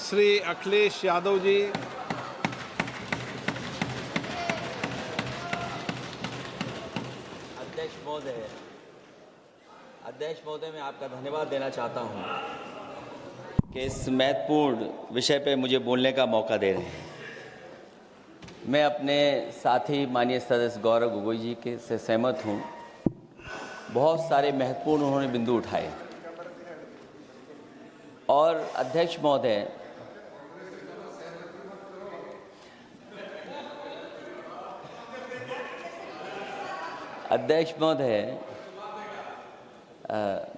श्री अखिलेश यादव जी। अध्यक्ष महोदय, मैं आपका धन्यवाद देना चाहता हूं कि इस महत्वपूर्ण विषय पे मुझे बोलने का मौका दे रहे हैं। मैं अपने साथी माननीय सदस्य गौरव गोगोई जी के से सहमत हूं। बहुत सारे महत्वपूर्ण उन्होंने बिंदु उठाए और अध्यक्ष महोदय,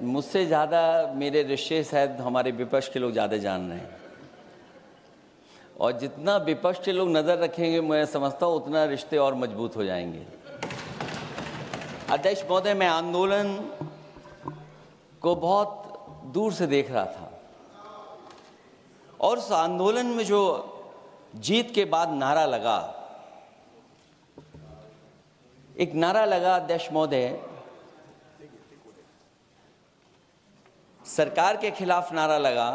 मुझसे ज़्यादा मेरे रिश्ते शायद हमारे विपक्ष के लोग ज़्यादा जान रहे हैं और जितना विपक्ष के लोग नज़र रखेंगे मैं समझता हूँ उतना रिश्ते और मजबूत हो जाएंगे। अध्यक्ष महोदय, मैं आंदोलन को बहुत दूर से देख रहा था और उस आंदोलन में जो जीत के बाद नारा लगा, एक नारा लगा अध्यक्ष महोदय, सरकार के खिलाफ नारा लगा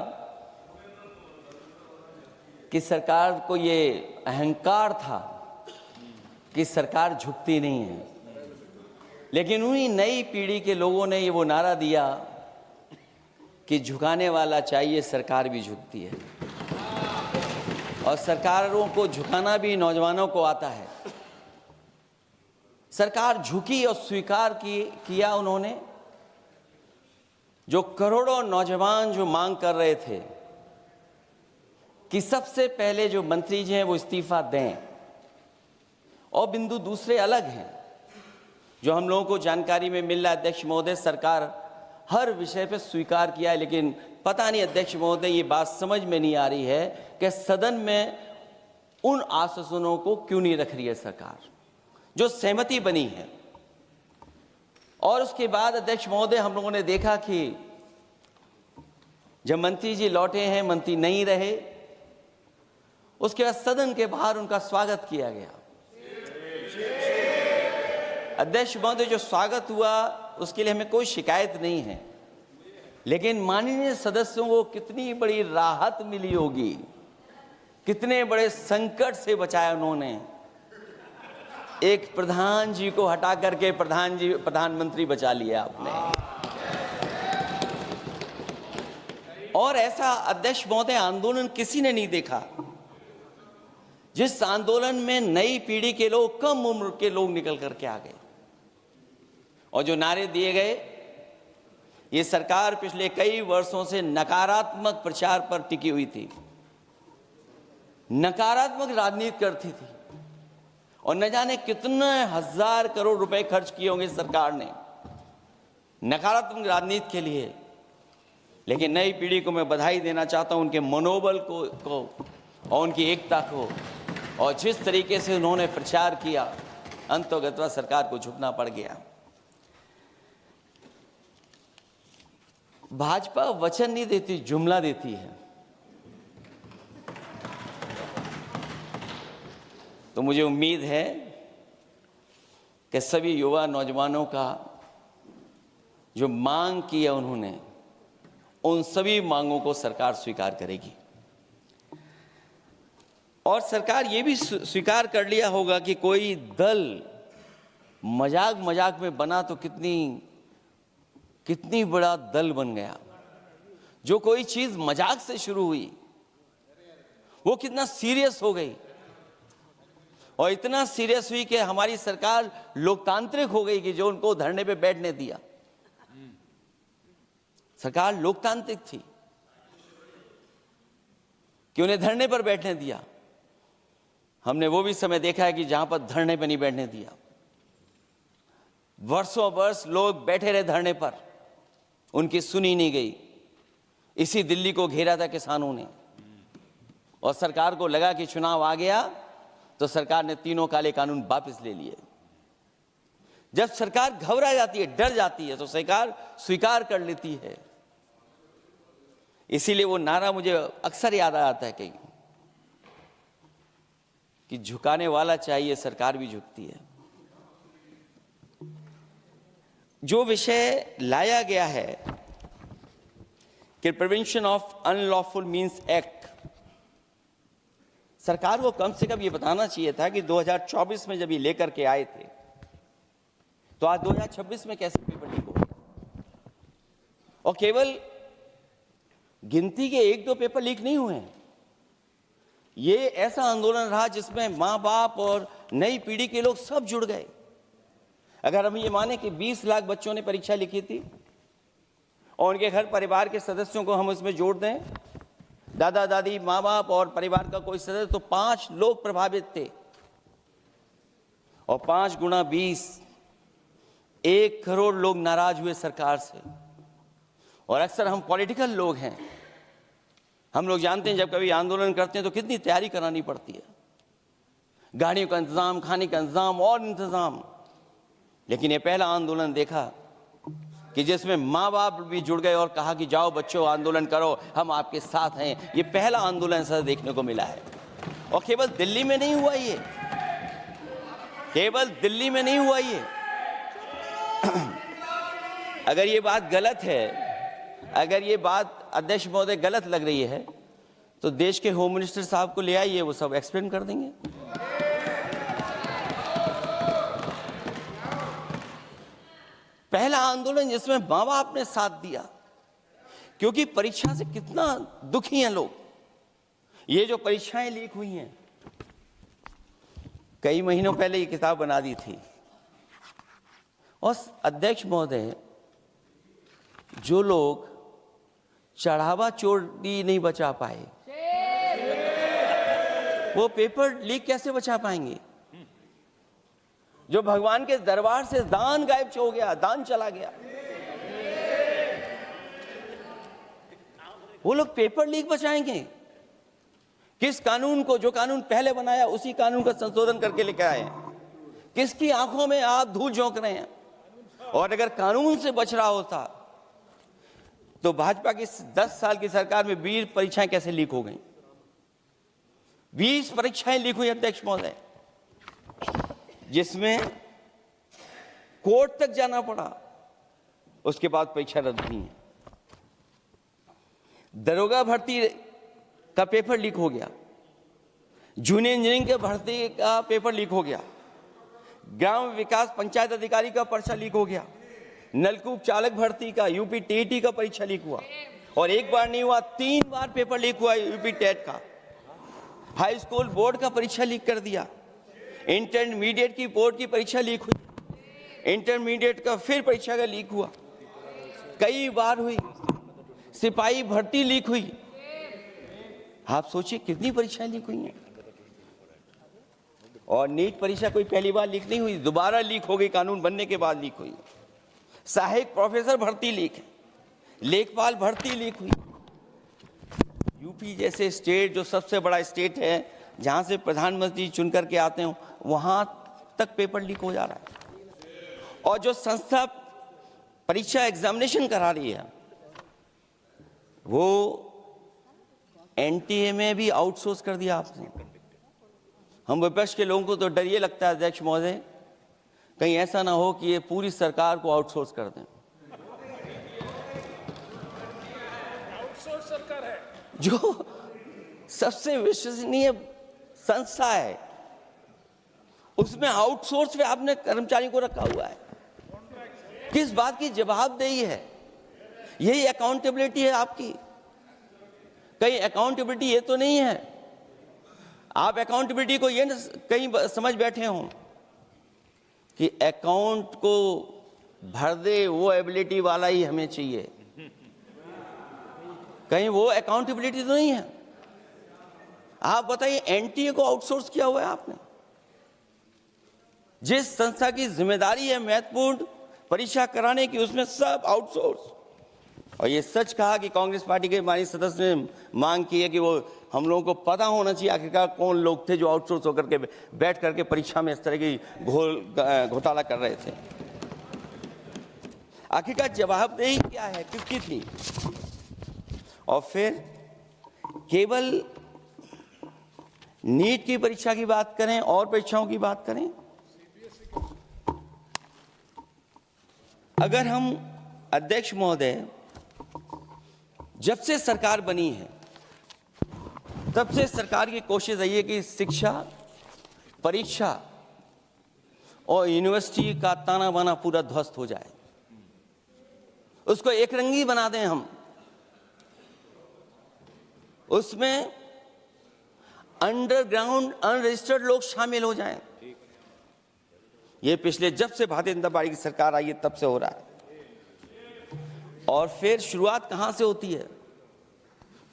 कि सरकार को ये अहंकार था कि सरकार झुकती नहीं है, लेकिन उन्हीं नई पीढ़ी के लोगों ने ये वो नारा दिया कि झुकाने वाला चाहिए, सरकार भी झुकती है और सरकारों को झुकाना भी नौजवानों को आता है। सरकार झुकी और स्वीकार किया उन्होंने। जो करोड़ों नौजवान जो मांग कर रहे थे कि सबसे पहले जो मंत्री जी हैं वो इस्तीफा दें, और बिंदु दूसरे अलग हैं जो हम लोगों को जानकारी में मिल रहा है। अध्यक्ष महोदय, सरकार हर विषय पे स्वीकार किया है, लेकिन पता नहीं अध्यक्ष महोदय ये बात समझ में नहीं आ रही है कि सदन में उन आश्वासनों को क्यों नहीं रख रही है सरकार जो सहमति बनी है। और उसके बाद अध्यक्ष महोदय, हम लोगों ने देखा कि जब मंत्री जी लौटे हैं, मंत्री नहीं रहे, उसके बाद सदन के बाहर उनका स्वागत किया गया। अध्यक्ष महोदय, जो स्वागत हुआ उसके लिए हमें कोई शिकायत नहीं है, लेकिन माननीय सदस्यों को कितनी बड़ी राहत मिली होगी, कितने बड़े संकट से बचाया उन्होंने। एक प्रधान जी को हटा करके प्रधानमंत्री बचा लिया आपने। और ऐसा अध्यक्ष महोदय आंदोलन किसी ने नहीं देखा जिस आंदोलन में नई पीढ़ी के लोग, कम उम्र के लोग निकल करके आ गए और जो नारे दिए गए। ये सरकार पिछले कई वर्षों से नकारात्मक प्रचार पर टिकी हुई थी, नकारात्मक राजनीति करती थी और न जाने कितने हजार करोड़ रुपए खर्च किए होंगे सरकार ने नकारात्मक राजनीति के लिए। लेकिन नई पीढ़ी को मैं बधाई देना चाहता हूं, उनके मनोबल को और उनकी एकता को, और जिस तरीके से उन्होंने प्रचार किया, अंततः सरकार को झुकना पड़ गया। भाजपा वचन नहीं देती, जुमला देती है। तो मुझे उम्मीद है कि सभी युवा नौजवानों का जो मांग की है उन्होंने, उन सभी मांगों को सरकार स्वीकार करेगी। और सरकार ये भी स्वीकार कर लिया होगा कि कोई दल मजाक में बना तो कितनी बड़ा दल बन गया। जो कोई चीज मजाक से शुरू हुई वो कितना सीरियस हो गई, और इतना सीरियस हुई कि हमारी सरकार लोकतांत्रिक हो गई कि जो उनको धरने पे बैठने दिया। सरकार लोकतांत्रिक थी कि उन्हें धरने पर बैठने दिया। हमने वो भी समय देखा है कि जहां पर धरने पर नहीं बैठने दिया, वर्षों वर्ष लोग बैठे रहे धरने पर, उनकी सुनी नहीं गई। इसी दिल्ली को घेरा था किसानों ने, और सरकार को लगा कि चुनाव आ गया तो सरकार ने तीनों काले कानून वापस ले लिए। जब सरकार घबरा जाती है, डर जाती है, तो सरकार स्वीकार कर लेती है। इसीलिए वो नारा मुझे अक्सर याद आता है कि झुकाने वाला चाहिए, सरकार भी झुकती है। जो विषय लाया गया है कि prevention of unlawful means act, सरकार को कम से कम ये बताना चाहिए था कि 2024 में जब ये लेकर के आए थे तो आज 2026 में कैसे पेपर लीक हो गया। और केवल गिनती के 1-2 पेपर लीक नहीं हुए हैं, ये ऐसा आंदोलन रहा जिसमें माँ बाप और नई पीढ़ी के लोग सब जुड़ गए। अगर हम ये माने कि 20 लाख बच्चों ने परीक्षा लिखी थी और उनके घर परिवार के सदस्यों को हम इसमें जोड़ दें, दादा दादी, माँ बाप और परिवार का कोई सदस्य, तो 5 लोग प्रभावित थे। और 5 गुना 20, 1 करोड़ लोग नाराज हुए सरकार से। और अक्सर हम पॉलिटिकल लोग हैं, हम लोग जानते हैं जब कभी आंदोलन करते हैं तो कितनी तैयारी करानी पड़ती है, गाड़ियों का इंतजाम, खाने का इंतजाम और इंतजाम। लेकिन ये पहला आंदोलन देखा कि जिसमें माँ बाप भी जुड़ गए और कहा कि जाओ बच्चों आंदोलन करो, हम आपके साथ हैं। ये पहला आंदोलन ऐसा देखने को मिला है। और केवल दिल्ली में नहीं हुआ ये, केवल दिल्ली में नहीं हुआ ये। अगर ये बात गलत है, अगर ये बात अध्यक्ष महोदय गलत लग रही है तो देश के होम मिनिस्टर साहब को ले आइए, वो सब एक्सप्लेन कर देंगे। पहला आंदोलन जिसमें माँ बाप ने साथ दिया, क्योंकि परीक्षा से कितना दुखी हैं लोग। ये जो परीक्षाएं लीक हुई हैं, कई महीनों पहले ये किताब बना दी थी। और अध्यक्ष महोदय, जो लोग चढ़ावा चोरी नहीं बचा पाए, वो पेपर लीक कैसे बचा पाएंगे। जो भगवान के दरबार से दान गायब हो गया, दान चला गया, वो लोग पेपर लीक बचाएंगे। किस कानून को, जो कानून पहले बनाया उसी कानून का संशोधन करके लेकर आए। किसकी आंखों में आप धूल झोंक रहे हैं। और अगर कानून से बच रहा होता तो भाजपा की 10 साल की सरकार में 20 परीक्षाएं कैसे लीक हो गई। 20 परीक्षाएं लीक हुई अध्यक्ष महोदय, जिसमें कोर्ट तक जाना पड़ा, उसके बाद परीक्षा रद्द हुई है। दरोगा भर्ती का पेपर लीक हो गया, जूनियर इंजीनियरिंग के भर्ती का पेपर लीक हो गया, ग्राम विकास पंचायत अधिकारी का पर्चा लीक हो गया, नलकूप चालक भर्ती का, यूपी टीईटी का परीक्षा लीक हुआ। और एक बार नहीं हुआ, 3 बार पेपर लीक हुआ यूपी टेट का। हाई स्कूल बोर्ड का परीक्षा लीक कर दिया, इंटरमीडिएट की बोर्ड की परीक्षा लीक हुई, इंटरमीडिएट का फिर परीक्षा का लीक हुआ, कई बार हुई। सिपाही भर्ती लीक हुई। आप सोचिए कितनी परीक्षाएं लीक हुई हैं। और नीट परीक्षा कोई पहली बार लीक नहीं हुई, दोबारा लीक हो गई, कानून बनने के बाद लीक हुई। सहायक प्रोफेसर भर्ती लीक है, लेखपाल भर्ती लीक हुई। यूपी जैसे स्टेट, जो सबसे बड़ा स्टेट है, जहां से प्रधानमंत्री चुन करके आते हो, वहां तक पेपर लीक हो जा रहा है। और जो संस्था परीक्षा एग्जामिनेशन करा रही है, वो एनटीए में भी आउटसोर्स कर दिया आपने। हम विपक्ष के लोगों को तो डर ये लगता है अध्यक्ष महोदय, कहीं ऐसा ना हो कि ये पूरी सरकार को आउटसोर्स कर दें। आउटसोर्स सरकार है, जो सबसे विश्वसनीय संस्था है, उसमें आउटसोर्स पे आपने कर्मचारी को रखा हुआ है। किस बात की जवाबदेही है? यही अकाउंटेबिलिटी है आपकी? कहीं अकाउंटेबिलिटी ये तो नहीं है, आप अकाउंटेबिलिटी को ये कहीं समझ बैठे हों कि अकाउंट को भर दे वो एबिलिटी वाला ही हमें चाहिए। कहीं वो अकाउंटेबिलिटी तो नहीं है। आप बताइए, एनटीए को आउटसोर्स किया हुआ है आपने। जिस संस्था की जिम्मेदारी है महत्वपूर्ण परीक्षा कराने की, उसमें सब आउटसोर्स। और ये सच कहा कि कांग्रेस पार्टी के हमारे सदस्य ने मांग की है कि वो हम लोगों को पता होना चाहिए आखिरकार कौन लोग थे जो आउटसोर्स होकर के बैठ करके परीक्षा में इस तरह की घोटाला कर रहे थे। आखिरकार जवाबदेही क्या है, किसकी थी? और फिर केवल नीट की परीक्षा की बात करें और परीक्षाओं की बात करें, अगर हम अध्यक्ष महोदय, जब से सरकार बनी है तब से सरकार की कोशिश रही है कि शिक्षा, परीक्षा और यूनिवर्सिटी का ताना बाना पूरा ध्वस्त हो जाए, उसको एक रंगी बना दें हम, उसमें अंडरग्राउंड अनरजिस्टर्ड लोग शामिल हो जाएं। ये पिछले जब से भारतीय जनता पार्टी की सरकार आई है तब से हो रहा है। और फिर शुरुआत कहां से होती है?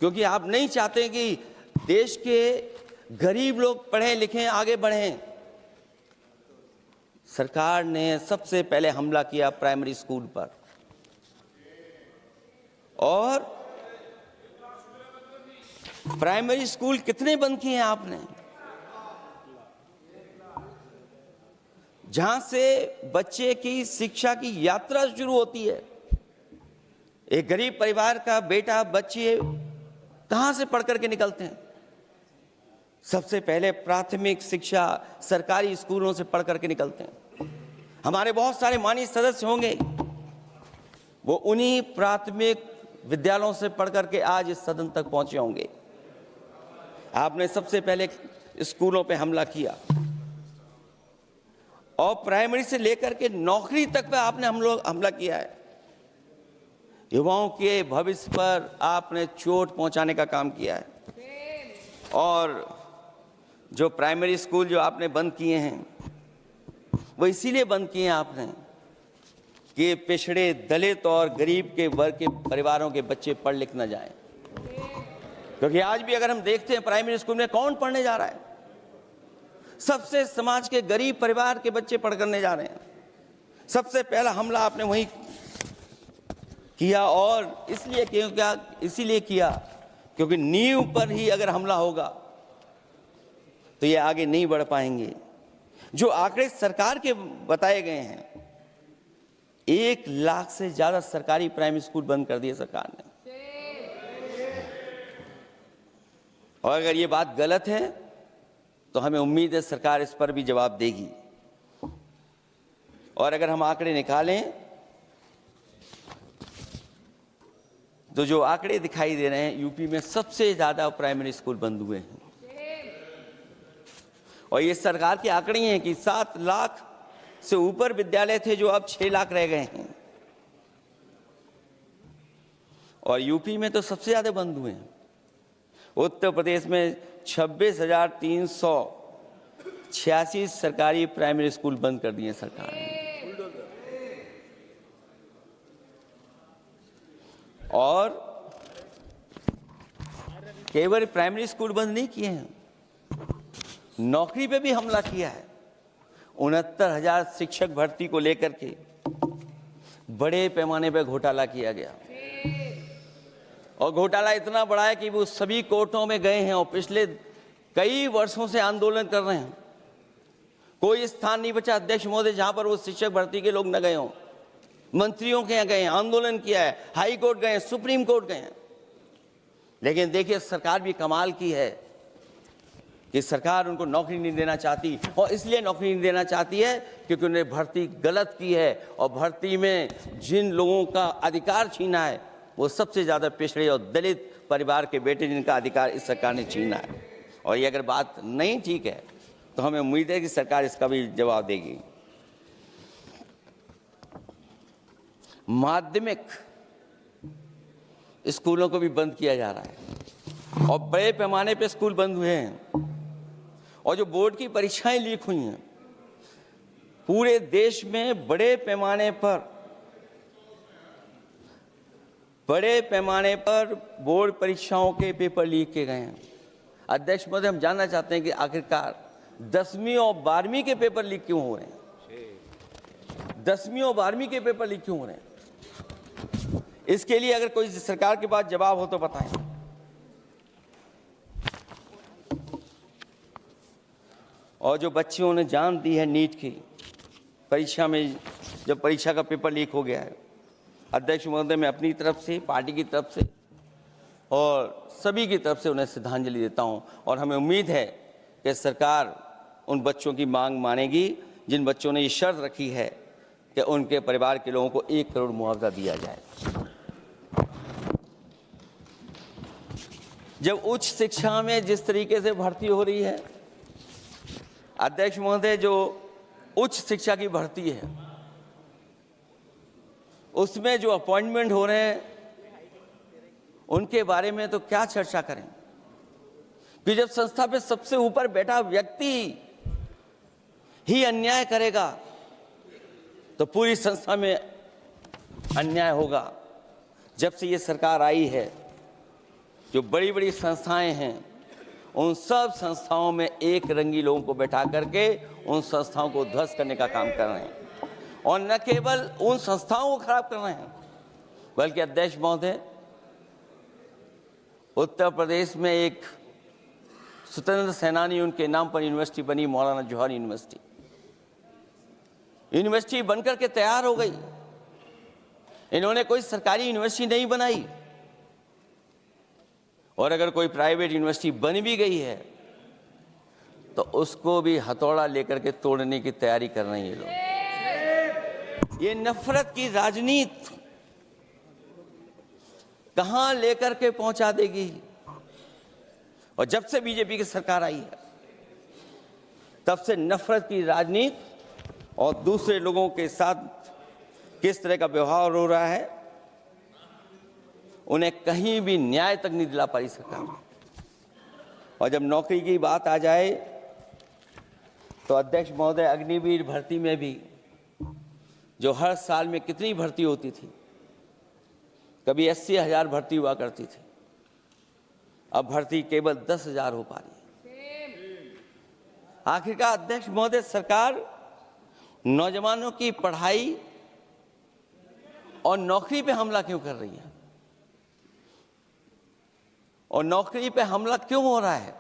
क्योंकि आप नहीं चाहते कि देश के गरीब लोग पढ़ें लिखें आगे बढ़ें। सरकार ने सबसे पहले हमला किया प्राइमरी स्कूल पर, और प्राइमरी स्कूल कितने बंद किए हैं आपने? जहां से बच्चे की शिक्षा की यात्रा शुरू होती है। एक गरीब परिवार का बेटा, बच्चे कहां से पढ़ करके निकलते हैं? सबसे पहले प्राथमिक शिक्षा सरकारी स्कूलों से पढ़ करके निकलते हैं। हमारे बहुत सारे माननीय सदस्य होंगे, वो उन्हीं प्राथमिक विद्यालयों से पढ़ करके आज इस सदन तक पहुंचे होंगे। आपने सबसे पहले स्कूलों पे हमला किया, और प्राइमरी से लेकर के नौकरी तक पे आपने हमला किया है। युवाओं के भविष्य पर आपने चोट पहुंचाने का काम किया है। और जो प्राइमरी स्कूल जो आपने बंद किए हैं, वो इसीलिए बंद किए हैं आपने कि पिछड़े, दलित और गरीब के वर्ग के परिवारों के बच्चे पढ़ लिख न जाएं। क्योंकि आज भी अगर हम देखते हैं प्राइमरी स्कूल में कौन पढ़ने जा रहा है? सबसे समाज के गरीब परिवार के बच्चे पढ़ करने जा रहे हैं। सबसे पहला हमला आपने वही किया, और इसीलिए किया क्योंकि नींव पर ही अगर हमला होगा तो ये आगे नहीं बढ़ पाएंगे। जो आंकड़े सरकार के बताए गए हैं, 1 लाख से ज्यादा सरकारी प्राइमरी स्कूल बंद कर दिए सरकार ने। और अगर ये बात गलत है तो हमें उम्मीद है सरकार इस पर भी जवाब देगी। और अगर हम आंकड़े निकालें तो जो आंकड़े दिखाई दे रहे हैं, यूपी में सबसे ज्यादा प्राइमरी स्कूल बंद हुए हैं। और ये सरकार के आंकड़े हैं कि 7 लाख से ऊपर विद्यालय थे जो अब 6 लाख रह गए हैं। और यूपी में तो सबसे ज्यादा बंद हुए हैं। उत्तर प्रदेश में 26,386 सरकारी प्राइमरी स्कूल बंद कर दिए सरकार ने। और केवल प्राइमरी स्कूल बंद नहीं किए हैं, नौकरी पे भी हमला किया है। 69,000 शिक्षक भर्ती को लेकर के बड़े पैमाने पर घोटाला किया गया। और घोटाला इतना बड़ा है कि वो सभी कोर्टों में गए हैं और पिछले कई वर्षों से आंदोलन कर रहे हैं। कोई स्थान नहीं बचा अध्यक्ष महोदय जहां पर वो शिक्षक भर्ती के लोग न गए हों। मंत्रियों के यहाँ गए, आंदोलन किया है, हाई कोर्ट गए, सुप्रीम कोर्ट गए हैं। लेकिन देखिए सरकार भी कमाल की है कि सरकार उनको नौकरी नहीं देना चाहती। और इसलिए नौकरी नहीं देना चाहती है क्योंकि उन्होंने भर्ती गलत की है, और भर्ती में जिन लोगों का अधिकार छीना है वो सबसे ज्यादा पिछड़े और दलित परिवार के बेटे, जिनका अधिकार इस सरकार ने छीना है। और ये अगर बात नहीं ठीक है तो हमें उम्मीद है कि सरकार इसका भी जवाब देगी। माध्यमिक स्कूलों को भी बंद किया जा रहा है, और बड़े पैमाने पे स्कूल बंद हुए हैं। और जो बोर्ड की परीक्षाएं लीक हुई हैं, पूरे देश में बड़े पैमाने पर बोर्ड परीक्षाओं के पेपर लीक किए गए हैं। अध्यक्ष महोदय, हम जानना चाहते हैं कि आखिरकार 10वीं और 12वीं के पेपर लीक क्यों हो रहे हैं? 10वीं और 12वीं के पेपर लीक क्यों हो रहे हैं? इसके लिए अगर कोई सरकार के पास जवाब हो तो बताएं। और जो बच्चियों ने जान दी है नीट की परीक्षा में, जब परीक्षा का पेपर लीक हो गया है, अध्यक्ष महोदय, मैं अपनी तरफ से, पार्टी की तरफ से और सभी की तरफ से उन्हें श्रद्धांजलि देता हूं। और हमें उम्मीद है कि सरकार उन बच्चों की मांग मानेगी जिन बच्चों ने ये शर्त रखी है कि उनके परिवार के लोगों को 1 करोड़ मुआवजा दिया जाए। जब उच्च शिक्षा में जिस तरीके से भर्ती हो रही है, अध्यक्ष महोदय, जो उच्च शिक्षा की भर्ती है उसमें जो अपॉइंटमेंट हो रहे हैं उनके बारे में तो क्या चर्चा करें कि जब संस्था पे सबसे ऊपर बैठा व्यक्ति ही अन्याय करेगा तो पूरी संस्था में अन्याय होगा। जब से ये सरकार आई है, जो बड़ी बड़ी संस्थाएं हैं उन सब संस्थाओं में एक रंगी लोगों को बैठा करके उन संस्थाओं को ध्वस्त करने का काम कर रहे हैं, और न केवल उन संस्थाओं को खराब कर रहे हैं बल्कि अध्यक्ष महोदय, उत्तर प्रदेश में एक स्वतंत्र सेनानी, उनके नाम पर यूनिवर्सिटी बनी, मौलाना जौहर यूनिवर्सिटी। यूनिवर्सिटी बनकर के तैयार हो गई। इन्होंने कोई सरकारी यूनिवर्सिटी नहीं बनाई, और अगर कोई प्राइवेट यूनिवर्सिटी बन भी गई है तो उसको भी हथौड़ा लेकर के तोड़ने की तैयारी कर रहे हैं ये लोग। ये नफरत की राजनीति कहां लेकर के पहुंचा देगी। और जब से बीजेपी की सरकार आई है तब से नफरत की राजनीति और दूसरे लोगों के साथ किस तरह का व्यवहार हो रहा है, उन्हें कहीं भी न्याय तक नहीं दिला पाई सरकार। और जब नौकरी की बात आ जाए तो अध्यक्ष महोदय, अग्निवीर भर्ती में भी जो हर साल में कितनी भर्ती होती थी, कभी 80,000 भर्ती हुआ करती थी, अब भर्ती केवल 10,000 हो पा रही है। आखिरकार अध्यक्ष महोदय, सरकार नौजवानों की पढ़ाई और नौकरी पे हमला क्यों कर रही है, और नौकरी पे हमला क्यों हो रहा है?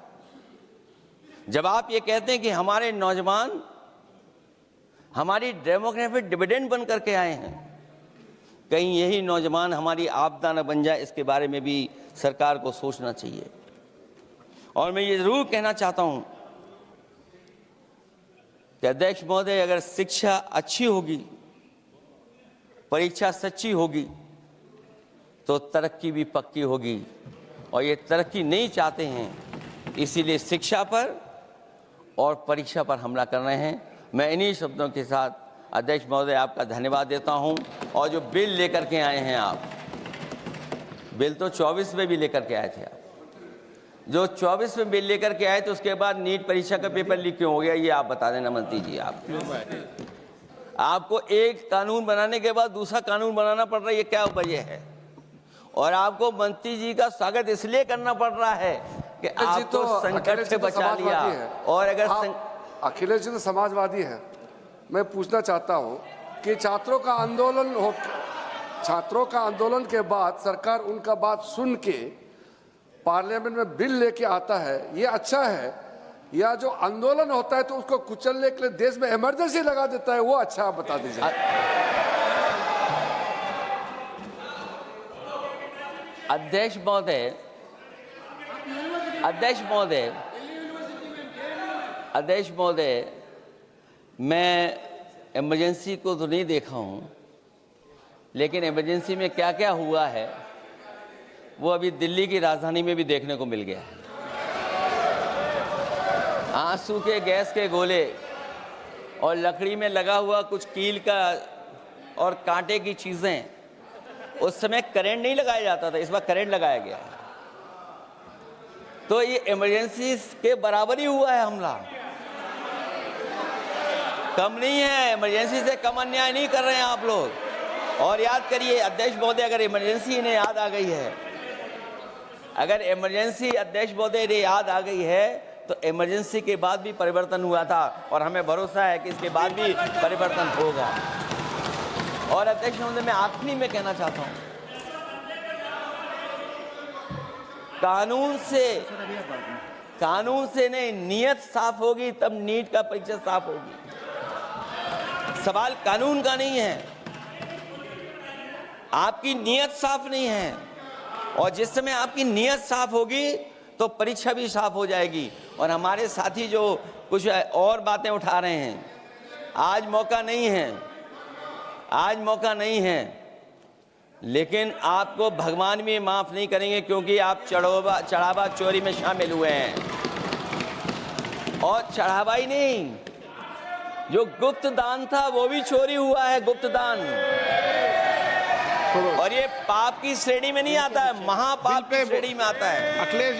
जब आप ये कहते हैं कि हमारे नौजवान हमारी डेमोग्राफिक डिविडेंड बन करके आए हैं, कहीं यही नौजवान हमारी आपदा न बन जाए, इसके बारे में भी सरकार को सोचना चाहिए। और मैं ये जरूर कहना चाहता हूं कि अध्यक्ष महोदय, अगर शिक्षा अच्छी होगी, परीक्षा सच्ची होगी, तो तरक्की भी पक्की होगी। और ये तरक्की नहीं चाहते हैं, इसीलिए शिक्षा पर और परीक्षा पर हमला कर रहे हैं। मैं इन्हीं शब्दों के साथ अध्यक्ष महोदय आपका धन्यवाद देता हूं। और जो बिल लेकर के आए हैं आप, बिल तो 24 में भी लेकर के आए थे आप, जो 24 में बिल लेकर के आए थे, उसके बाद नीट परीक्षा का पेपर लीक क्यों हो गया, ये आप बता देना मंत्री जी। आपको एक कानून बनाने के बाद दूसरा कानून बनाना पड़ रहा है, ये क्या वजह है? और आपको मंत्री जी का स्वागत इसलिए करना पड़ रहा है कि आपको संकट से बचा लिया। और अगर अखिलेश जी तो समाजवादी है, मैं पूछना चाहता हूं कि छात्रों का आंदोलन के बाद सरकार उनका बात सुन के पार्लियामेंट में बिल लेके आता है, ये अच्छा है? या जो आंदोलन होता है तो उसको कुचलने के लिए देश में इमरजेंसी लगा देता है, वो अच्छा? आप बता दीजिए। अध्यक्ष महोदय, मैं इमरजेंसी को तो नहीं देखा हूं, लेकिन इमरजेंसी में क्या क्या हुआ है वो अभी दिल्ली की राजधानी में भी देखने को मिल गया है। आंसू के गैस के गोले और लकड़ी में लगा हुआ कुछ कील का और कांटे की चीजें, उस समय करंट नहीं लगाया जाता था, इस बार करंट लगाया गया है। तो ये इमरजेंसी के बराबर ही हुआ है हमला, कम नहीं है। इमरजेंसी से कम अन्याय नहीं कर रहे हैं आप लोग। और याद करिए अध्यक्ष महोदय, अगर इमरजेंसी इन्हें याद आ गई है, अगर इमरजेंसी अध्यक्ष महोदय इन्हें याद आ गई है, तो इमरजेंसी के बाद भी परिवर्तन हुआ था, और हमें भरोसा है कि इसके बाद भी परिवर्तन होगा। और अध्यक्ष महोदय, मैं आखिरी में कहना चाहता हूं, कानून से नहीं, नियत साफ होगी तब नीट का परीक्षा साफ होगी। सवाल कानून का नहीं है, आपकी नियत साफ नहीं है। और जिस समय आपकी नियत साफ होगी तो परीक्षा भी साफ हो जाएगी। और हमारे साथी जो कुछ और बातें उठा रहे हैं, आज मौका नहीं है लेकिन आपको भगवान भी माफ नहीं करेंगे, क्योंकि आप चढ़ावा चोरी में शामिल हुए हैं। और चढ़ावा ही नहीं, जो गुप्त दान था वो भी चोरी हुआ है, गुप्त दान। और ये पाप की श्रेणी में नहीं आता है, महापाप की श्रेणी में आता है। Akhilesh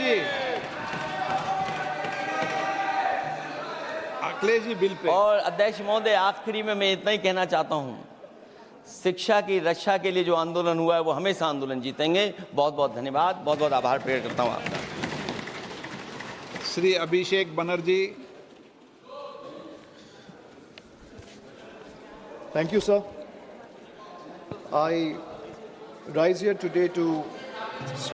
ji bill pay. और अध्यक्ष महोदय, आखिरी में मैं इतना ही कहना चाहता हूं, शिक्षा की रक्षा के लिए जो आंदोलन हुआ है वो हमेशा आंदोलन जीतेंगे। बहुत बहुत धन्यवाद, बहुत बहुत आभार प्रकट करता हूं आपका। Shri Abhishek Banerjee. Thank you, sir. I rise here today to